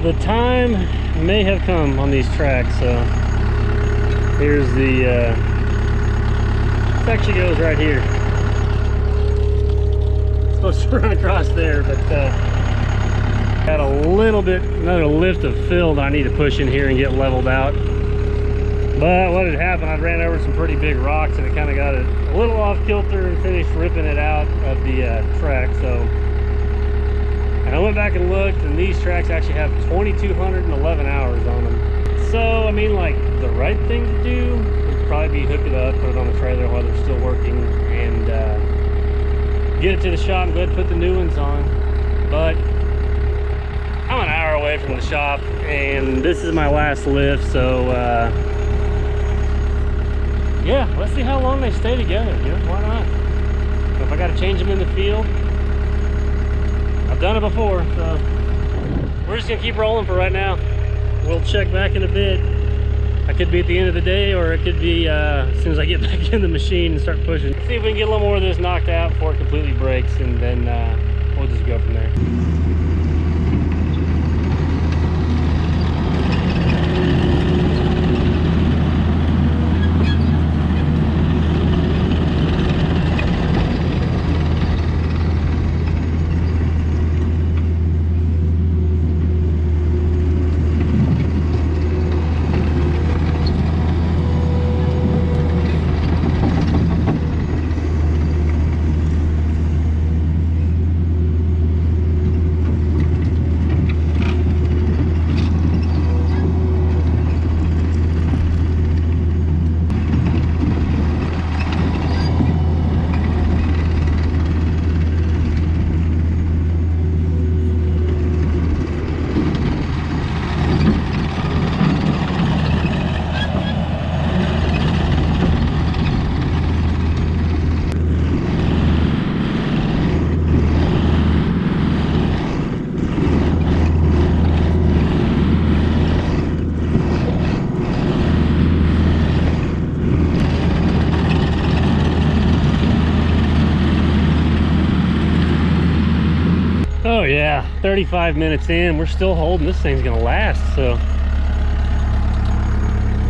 the time may have come on these tracks. So here's the it actually goes right here. It's supposed to run across there, but got a little bit, another lift of fill that I need to push in here and get leveled out. But what had happened, I ran over some pretty big rocks and it kind of got it a little off kilter and finished ripping it out of the track. So, and I went back and looked, and these tracks actually have 2,211 hours on them. So, I mean, like, the right thing to do would probably be hook it up, put it on the trailer while they're still working, and get it to the shop and go ahead and put the new ones on. But I'm an hour away from the shop, and this is my last lift, so yeah, let's see how long they stay together. You know, why not? If I got to change them in the field, I've done it before, so we're just gonna keep rolling for right now. We'll check back in a bit. I could be at the end of the day, or it could be as soon as I get back in the machine and start pushing. See if we can get a little more of this knocked out before it completely breaks, and then we'll just go from there. Oh yeah, 35 minutes in, we're still holding. This thing's gonna last, so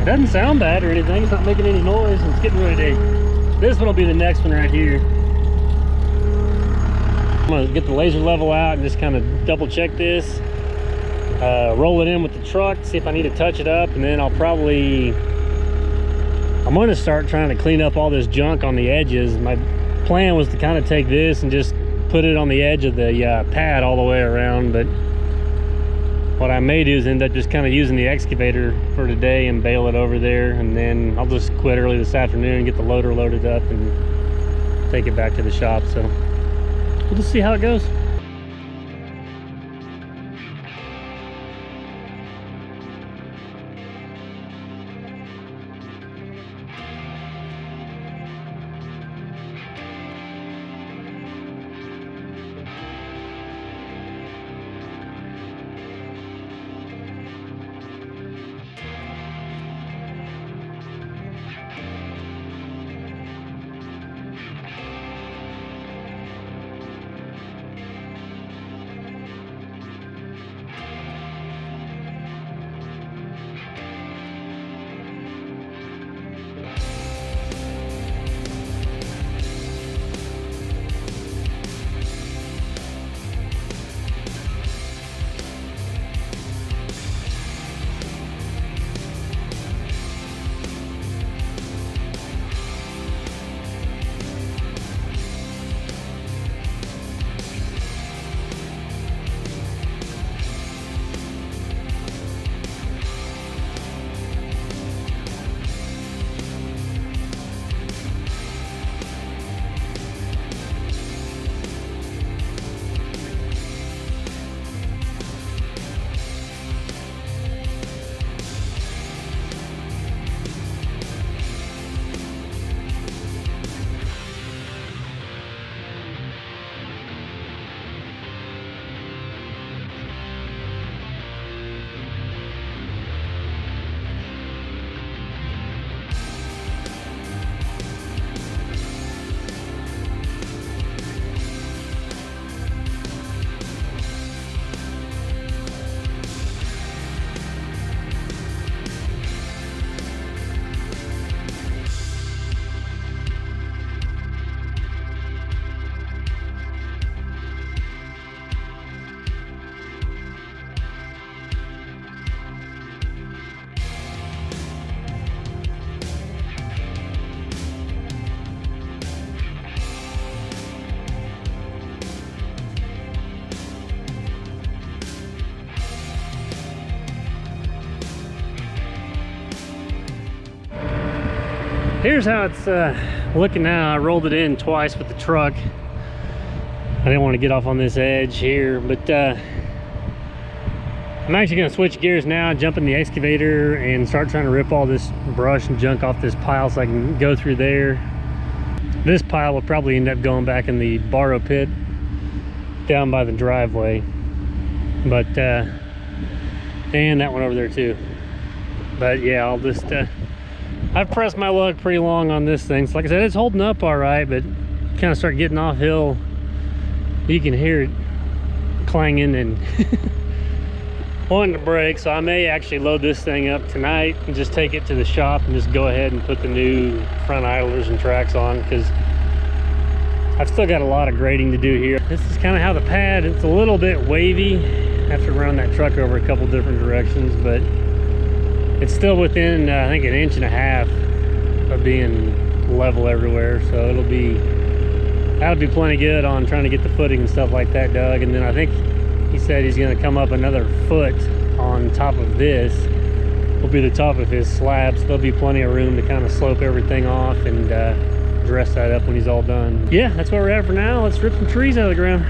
it doesn't sound bad or anything. It's not making any noise. It's getting ready to. This one will be the next one right here. I'm gonna get the laser level out and just kind of double check this, roll it in with the truck, see if I need to touch it up, and then I'm gonna start trying to clean up all this junk on the edges. My plan was to kind of take this and just put it on the edge of the pad all the way around, but what I may do is end up just kind of using the excavator for today and bail it over there, and then I'll just quit early this afternoon, get the loader loaded up and take it back to the shop. So we'll just see how it goes. Here's how it's looking now. I rolled it in twice with the truck. I didn't want to get off on this edge here, but I'm actually going to switch gears now, jump in the excavator and start trying to rip all this brush and junk off this pile so I can go through there. This pile will probably end up going back in the borrow pit down by the driveway, but and that one over there too. But yeah, I'll just I've pressed my luck pretty long on this thing. So like I said, it's holding up all right, but kind of start getting off hill, you can hear it clanging and wanting to break. So I may actually load this thing up tonight and just take it to the shop and just go ahead and put the new front idlers and tracks on, because I've still got a lot of grading to do here. This is kind of how the pad, it's a little bit wavy. I have to run that truck over a couple different directions, but it's still within I think 1.5 inches of being level everywhere. So that'll be plenty good on trying to get the footing and stuff like that dug. And then I think he said he's going to come up another foot on top of this. Will be the top of his slab, so there'll be plenty of room to kind of slope everything off and dress that up when he's all done. Yeah, that's where we're at for now. Let's rip some trees out of the ground.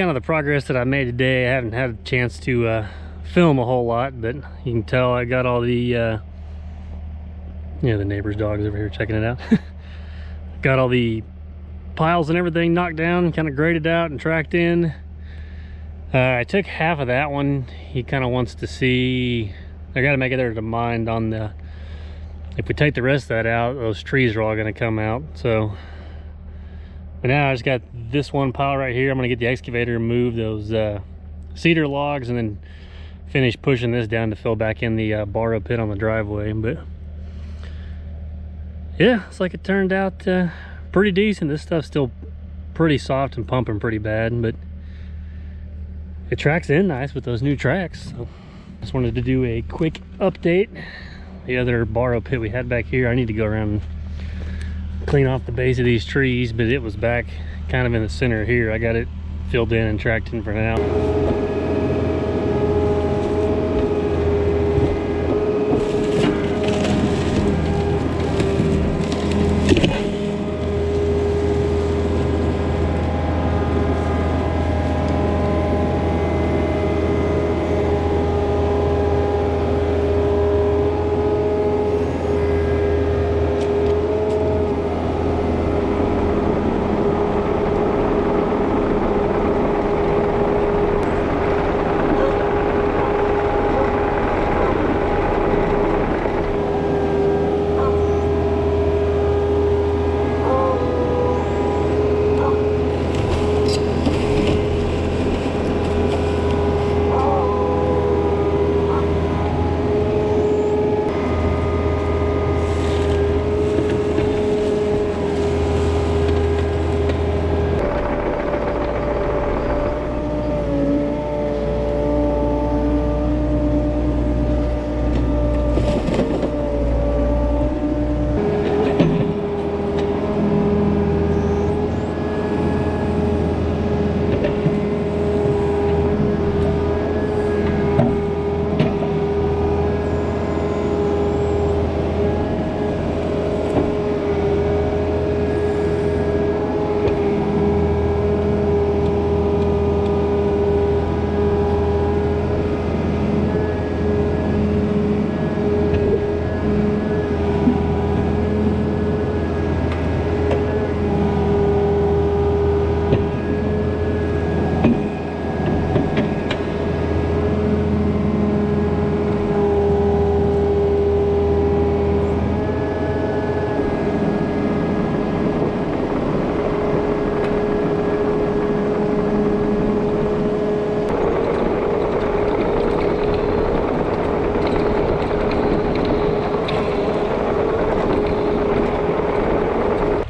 kind of the progress that I made today. I haven't had a chance to film a whole lot, but you can tell I got all the the neighbor's dog is over here checking it out. Got all the piles and everything knocked down, kind of graded out and tracked in. I took half of that one. He kind of wants to see, I got to make it there to mind on the, if we take the rest of that out, those trees are all going to come out. So, but now I just got this one pile right here. I'm going to get the excavator and move those cedar logs and then finish pushing this down to fill back in the borrow pit on the driveway. But yeah, it's like it turned out pretty decent. This stuff's still pretty soft and pumping pretty bad, but it tracks in nice with those new tracks. So just wanted to do a quick update. The other borrow pit we had back here, I need to go around and clean off the base of these trees, but it was back kind of in the center here. I got it filled in and tracked in for now.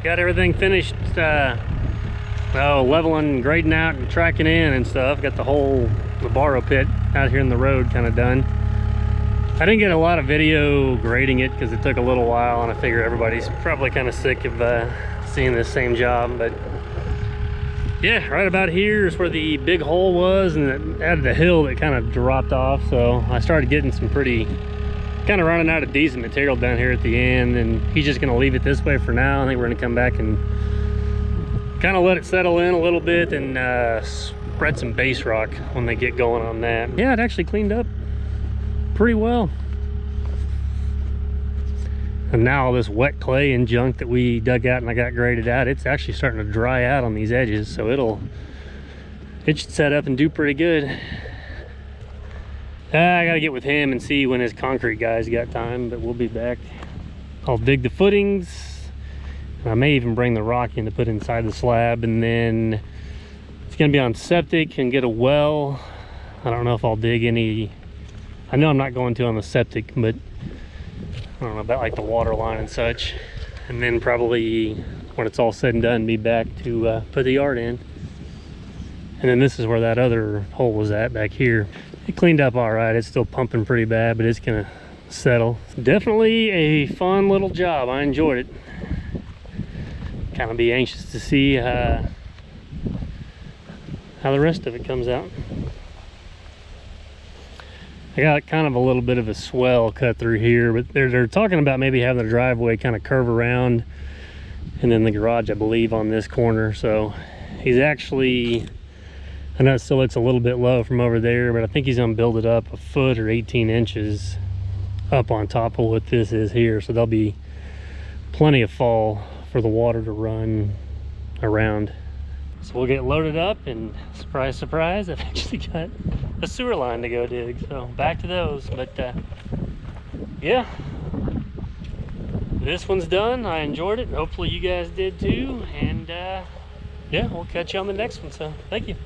Got everything finished, leveling, grading out and tracking in and stuff. Got the borrow pit out here in the road kind of done. I didn't get a lot of video grading it because it took a little while, and I figure everybody's probably kind of sick of seeing this same job. But yeah, right about here is where the big hole was, and it added a hill that kind of dropped off. So I started getting some kind of running out of decent material down here at the end, and he's just going to leave it this way for now. I think we're going to come back and kind of let it settle in a little bit and spread some base rock when they get going on that. Yeah, it actually cleaned up pretty well. And now all this wet clay and junk that we dug out and I got graded out, it's actually starting to dry out on these edges, so it should set up and do pretty good. I gotta get with him and see when his concrete guys got time, but we'll be back. I'll dig the footings. I may even bring the rock in to put inside the slab, and then it's gonna be on septic and get a well. I don't know if I'll dig any. I know I'm not going to on the septic, but I don't know about like the water line and such. And then probably when it's all said and done, be back to put the yard in. And then this is where that other hole was at back here. It cleaned up all right. It's still pumping pretty bad, but it's gonna settle. Definitely a fun little job. I enjoyed it. Kind of be anxious to see how the rest of it comes out. I got kind of a little bit of a swell cut through here, but they're talking about maybe having the driveway kind of curve around, and then the garage, I believe, on this corner. So he's actually, I know it still looks a little bit low from over there, but I think he's gonna build it up a foot or 18 inches up on top of what this is here. So there'll be plenty of fall for the water to run around. So we'll get loaded up, and surprise, surprise, I've actually got a sewer line to go dig. So back to those. But yeah, this one's done. I enjoyed it. Hopefully you guys did too. And yeah, we'll catch you on the next one. So thank you.